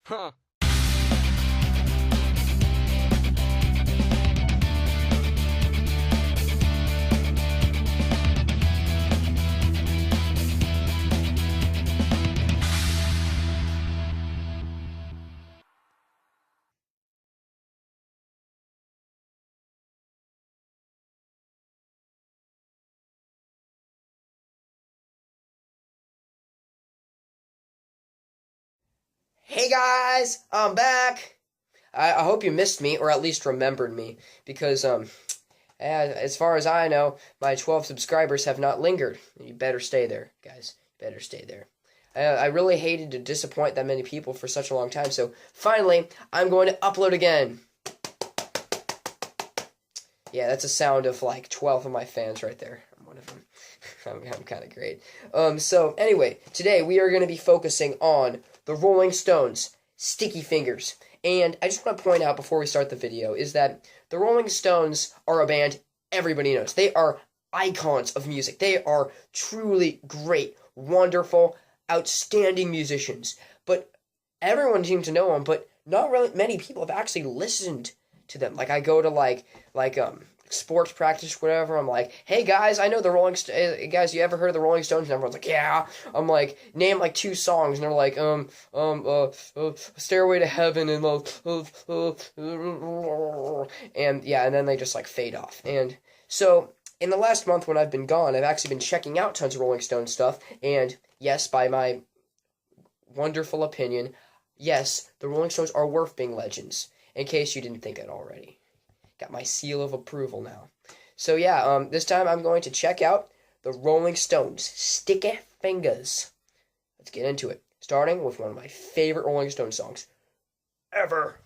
Huh. Hey guys, I'm back. I hope you missed me, or at least remembered me, because as far as I know, my 12 subscribers have not lingered. You better stay there, guys. You better stay there. I really hated to disappoint that many people for such a long time, so finally, I'm going to upload again. Yeah, that's a sound of like 12 of my fans right there. I'm one of them. I'm kind of great. So anyway, today we are going to be focusing on the Rolling Stones, Sticky Fingers. And I just want to point out before we start the video is that the Rolling Stones are a band everybody knows. They are icons of music. They are truly great, wonderful, outstanding musicians. But everyone seems to know them, but not really many people have actually listened to them. Like I go to sports practice, whatever. I'm like, hey guys, I know the guys. You ever heard of the Rolling Stones? And everyone's like, yeah. I'm like, name like two songs, and they're like, Stairway to Heaven, and and yeah, and then they just like fade off. And so in the last month when I've been gone, I've actually been checking out tons of Rolling Stone stuff. And yes, by my wonderful opinion, yes, the Rolling Stones are worth being legends. In case you didn't think it already. Got my seal of approval now. So yeah, this time I'm going to check out the Rolling Stones, Sticky Fingers. Let's get into it. Starting with one of my favorite Rolling Stones songs ever.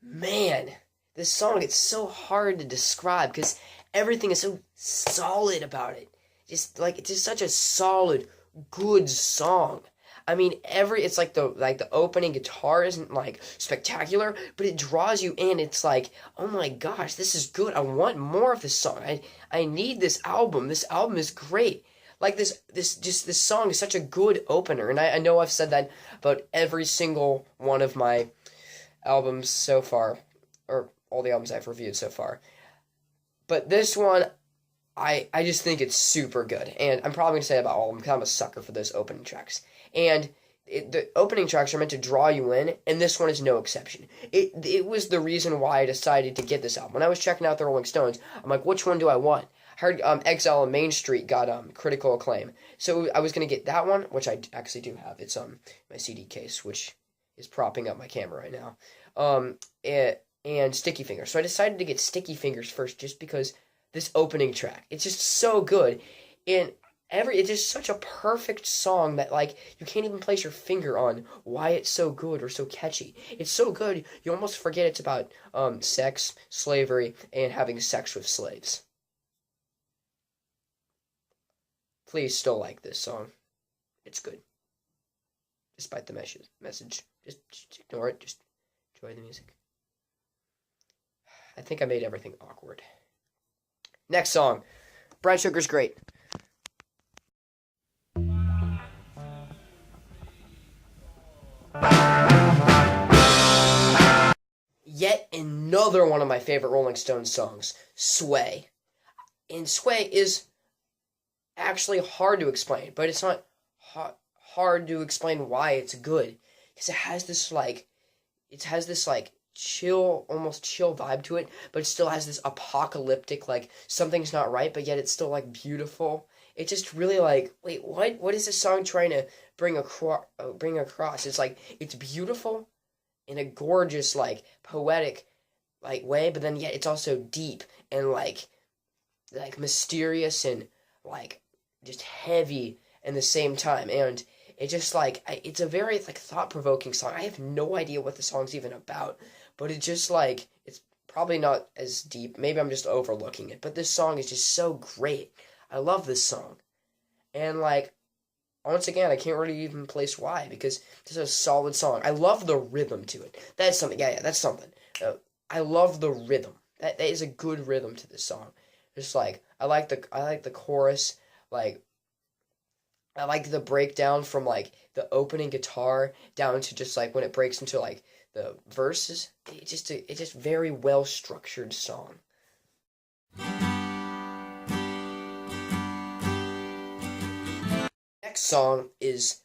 Man, this song, it's so hard to describe because everything is so solid about it. It's just such a solid, good song. I mean, it's like the opening guitar isn't like spectacular, but it draws you in. It's like, oh my gosh, this is good. I want more of this song. I need this album. This album is great. Like this song is such a good opener, and I know I've said that about every single one of my albums so far, or all the albums I've reviewed so far. But this one, I just think it's super good, and I'm probably going to say about all of them because I'm a sucker for those opening tracks. And the opening tracks are meant to draw you in, and this one is no exception. It was the reason why I decided to get this album. When I was checking out the Rolling Stones, I'm like, which one do I want? I heard Exile on Main Street got critical acclaim, so I was going to get that one, which I actually do have. It's my CD case, which is propping up my camera right now. And Sticky Fingers. So I decided to get Sticky Fingers first, just because this opening track, it's just so good, and it's just such a perfect song that like you can't even place your finger on why it's so good or so catchy. It's so good you almost forget it's about sex, slavery, and having sex with slaves. Please still like this song. It's good, despite the message. Just ignore it. Just enjoy the music. I think I made everything awkward. Next song, Brown Sugar's Great. Yet another one of my favorite Rolling Stones songs, Sway. And Sway is actually hard to explain, but it's not hard to explain why it's good. Because it has this chill, almost chill vibe to it, but it still has this apocalyptic, like something's not right, but yet it's still like beautiful. It just really like, wait, what is this song trying to bring across? It's like, it's beautiful in a gorgeous, like poetic like way, but then yet it's also deep and like mysterious and like just heavy in the same time. And it just like it's a very like thought-provoking song. I have no idea what the song's even about, but it just like it's probably not as deep. Maybe I'm just overlooking it, but this song is just so great. I love this song. And like once again, I can't really even place why, because this is a solid song. I love the rhythm to it. That's something. Yeah, that's something. I love the rhythm. That is a good rhythm to this song. Just like I like the chorus, like I like the breakdown from like the opening guitar down to just like when it breaks into like the verses. It's just very well structured song. Next song is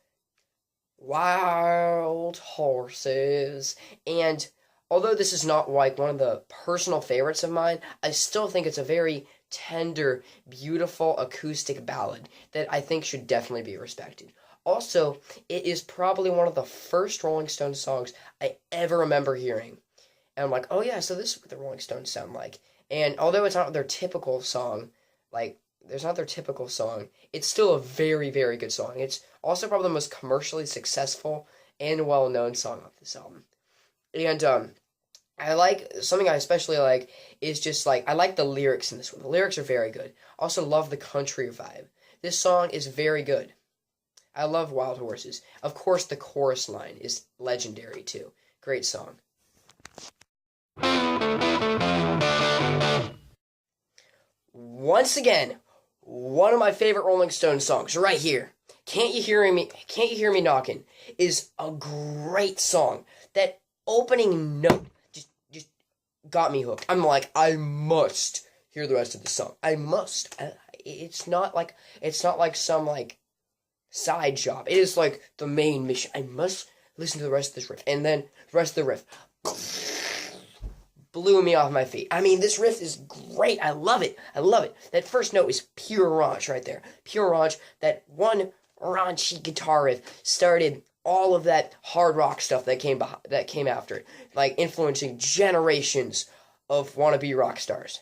Wild Horses. And although this is not like one of the personal favorites of mine, I still think it's a very tender, beautiful acoustic ballad that I think should definitely be respected. Also, it is probably one of the first Rolling Stones songs I ever remember hearing. And I'm like, oh yeah, so this is what the Rolling Stones sound like. And although it's not their typical song, like, there's not their typical song, it's still a very, very good song. It's also probably the most commercially successful and well-known song of this album. And I like something I especially like is just like I like the lyrics in this one. The lyrics are very good. Also love the country vibe. This song is very good. I love Wild Horses. Of course, the chorus line is legendary too. Great song. Once again, one of my favorite Rolling Stones songs right here. Can't You Hear Me Knocking is a great song. That opening note just got me hooked. I'm like, I must hear the rest of the song. I must. It's not like some like side job. It is like the main mission. I must listen to the rest of this riff. And then the rest of the riff blew me off my feet. I mean, this riff is great. I love it. I love it. That first note is pure raunch right there. Pure raunch. That one raunchy guitar riff started all of that hard rock stuff that came after it, like influencing generations of wannabe rock stars.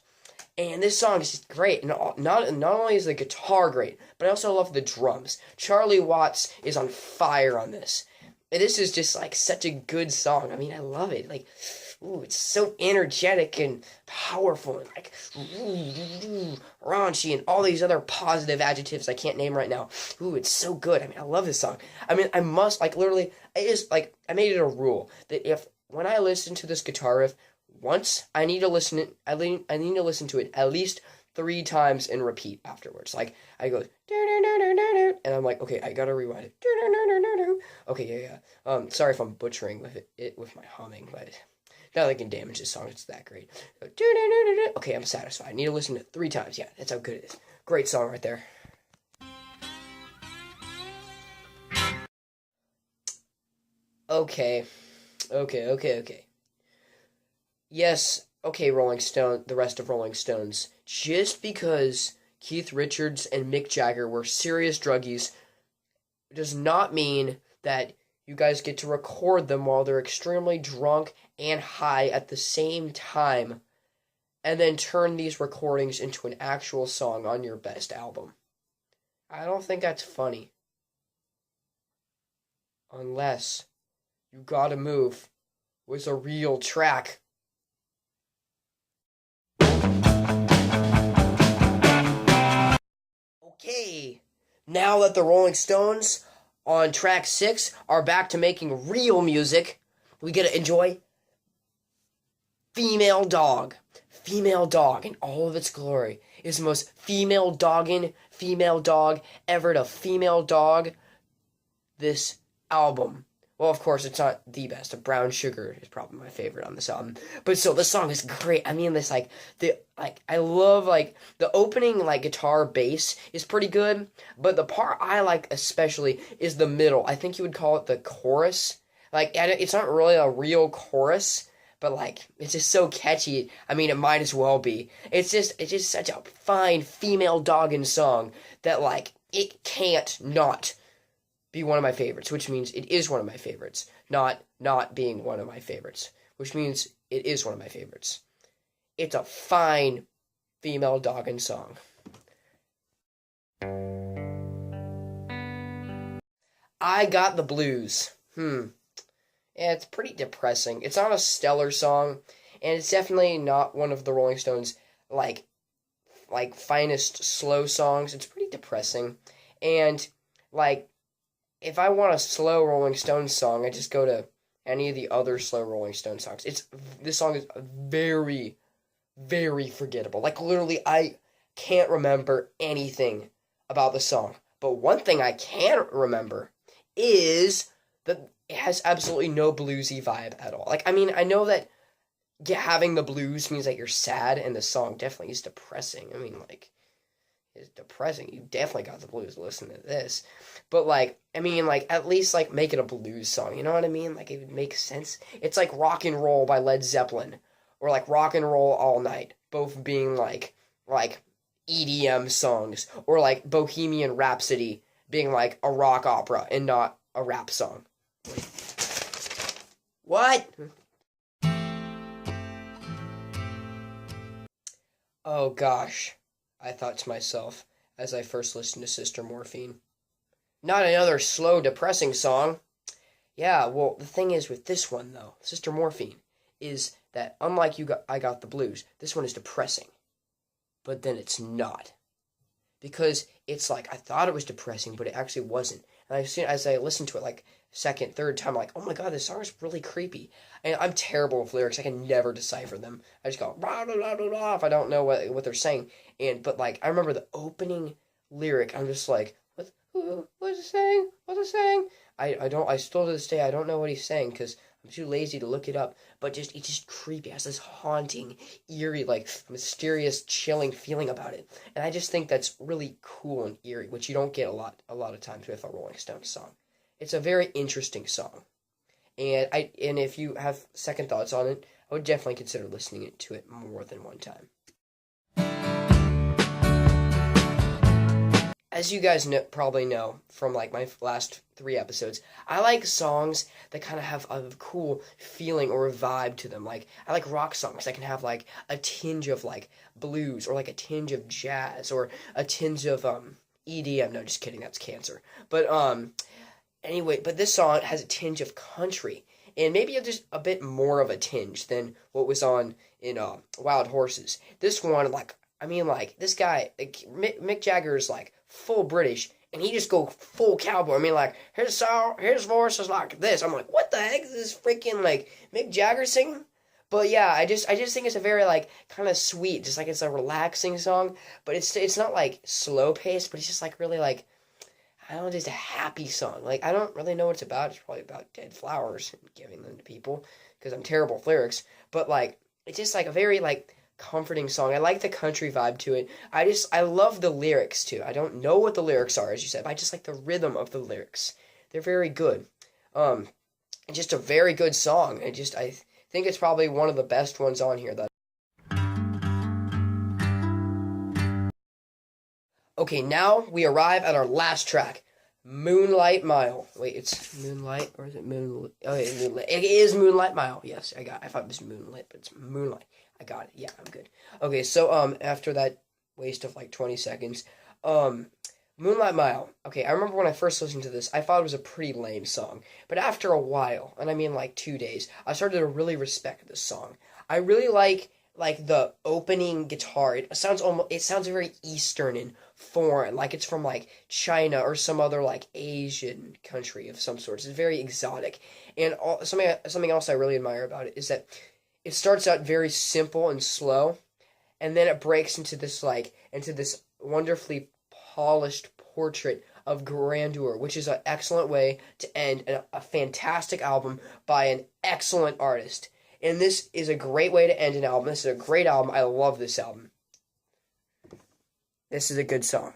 And this song is just great. Not only is the guitar great, but I also love the drums. Charlie Watts is on fire on this. And this is just like such a good song. I mean, I love it. Like, ooh, it's so energetic and powerful and like raunchy and all these other positive adjectives I can't name right now. Ooh, it's so good. I mean, I love this song. I mean, I must like literally. I made it a rule that if when I listen to this guitar riff once, I need to listen to it at least 3 times and repeat afterwards. Like I go and I'm like, okay, I gotta rewind it. Okay, yeah. Sorry if I'm butchering with my humming, but not that I can damage this song. It's that great. Okay, I'm satisfied. I need to listen to it 3 times. Yeah, that's how good it is. Great song right there. Okay. Yes, okay, the rest of Rolling Stones. Just because Keith Richards and Mick Jagger were serious druggies does not mean that you guys get to record them while they're extremely drunk and high at the same time, and then turn these recordings into an actual song on your best album. I don't think that's funny. Unless You Gotta Move was a real track. Okay, now that the Rolling Stones on track 6 are back to making real music, we get to enjoy Female Dog. Female Dog in all of its glory is the most female dog ever to female dog this album. Well, of course, it's not the best. Brown Sugar is probably my favorite on this album. But still, the song is great. I mean, I love, the opening, guitar bass is pretty good. But the part I like especially is the middle. I think you would call it the chorus. It's not really a real chorus, but, it's just so catchy. I mean, it might as well be. It's just such a fine female dogging song that, it can't not be one of my favorites, which means it is one of my favorites, not being one of my favorites, which means it is one of my favorites. It's a fine female dogging song. I Got the Blues. Yeah, it's pretty depressing. It's not a stellar song, and it's definitely not one of the Rolling Stones, finest slow songs. It's pretty depressing, and, if I want a slow Rolling Stones song, I just go to any of the other slow Rolling Stones songs. This song is very, very forgettable. Literally, I can't remember anything about the song. But one thing I can remember is that it has absolutely no bluesy vibe at all. Like, I mean, I know that having the blues means that you're sad, and the song definitely is depressing. I mean, like, it's depressing. You definitely got the blues listening to this. But, like, I mean, like, at least, like, make it a blues song. You know what I mean? Like, it would make sense. It's like Rock and Roll by Led Zeppelin. Or, like, Rock and Roll All Night. Both being, like EDM songs. Or, like, Bohemian Rhapsody being, like, a rock opera and not a rap song. Wait. What? Oh, gosh. I thought to myself as I first listened to Sister Morphine. Not another slow, depressing song. Yeah, well, the thing is with this one, though, Sister Morphine, is that unlike I Got the Blues, this one is depressing. But then it's not. Because it's like, I thought it was depressing, but it actually wasn't. And as I listened to it, like, second, third time, I'm like, oh my god, this song is really creepy. And I'm terrible with lyrics. I can never decipher them. I just go, blah, blah, blah, blah, blah, if I don't know what they're saying. But, like, I remember the opening lyric, I'm just like, what's it saying? What's it saying? I still to this day, I don't know what he's saying, because I'm too lazy to look it up. But it's just creepy. It has this haunting, eerie, like, mysterious, chilling feeling about it. And I just think that's really cool and eerie, which you don't get a lot of times with a Rolling Stones song. It's a very interesting song. And if you have second thoughts on it, I would definitely consider listening to it more than one time. As you guys probably know from like my last 3 episodes, I like songs that kind of have a cool feeling or a vibe to them. Like, I like rock songs that can have like a tinge of like blues, or like a tinge of jazz, or a tinge of EDM. No, just kidding, that's cancer. But anyway, but this song has a tinge of country, and maybe just a bit more of a tinge than what was on in Wild Horses. This one, like, I mean, like, this guy, like, Mick Jagger is like full British, and he just go full cowboy. I mean, like, his voice is like this. I'm like, what the heck is this freaking like Mick Jagger singing? But yeah, I just think it's a very like kind of sweet, just like it's a relaxing song, but it's not like slow paced, but it's just like really like, I don't know, just a happy song. Like, I don't really know what it's about. It's probably about dead flowers and giving them to people, because I'm terrible with lyrics. But, like, it's just, like, a very, like, comforting song. I like the country vibe to it. I love the lyrics, too. I don't know what the lyrics are, as you said, but I just like the rhythm of the lyrics. They're very good. Just a very good song. I think it's probably one of the best ones on here that. Okay, now we arrive at our last track, Moonlight Mile. Wait, it's Moonlight, or is it Moonlight? Oh, yeah, Moonlight. It is Moonlight Mile. Yes, I thought it was Moonlit, but it's Moonlight. I got it. Yeah, I'm good. Okay, so, after that waste of, like, 20 seconds, Moonlight Mile. Okay, I remember when I first listened to this, I thought it was a pretty lame song. But after a while, and I mean, like, 2 days, I started to really respect this song. I really like the opening guitar. It sounds very Eastern and foreign, like it's from like China or some other like Asian country of some sort. It's very exotic. And something else I really admire about it is that it starts out very simple and slow, and then it breaks into this wonderfully polished portrait of grandeur, which is an excellent way to end a fantastic album by an excellent artist. And this is a great way to end an album. This is a great album. I love this album. This is a good song.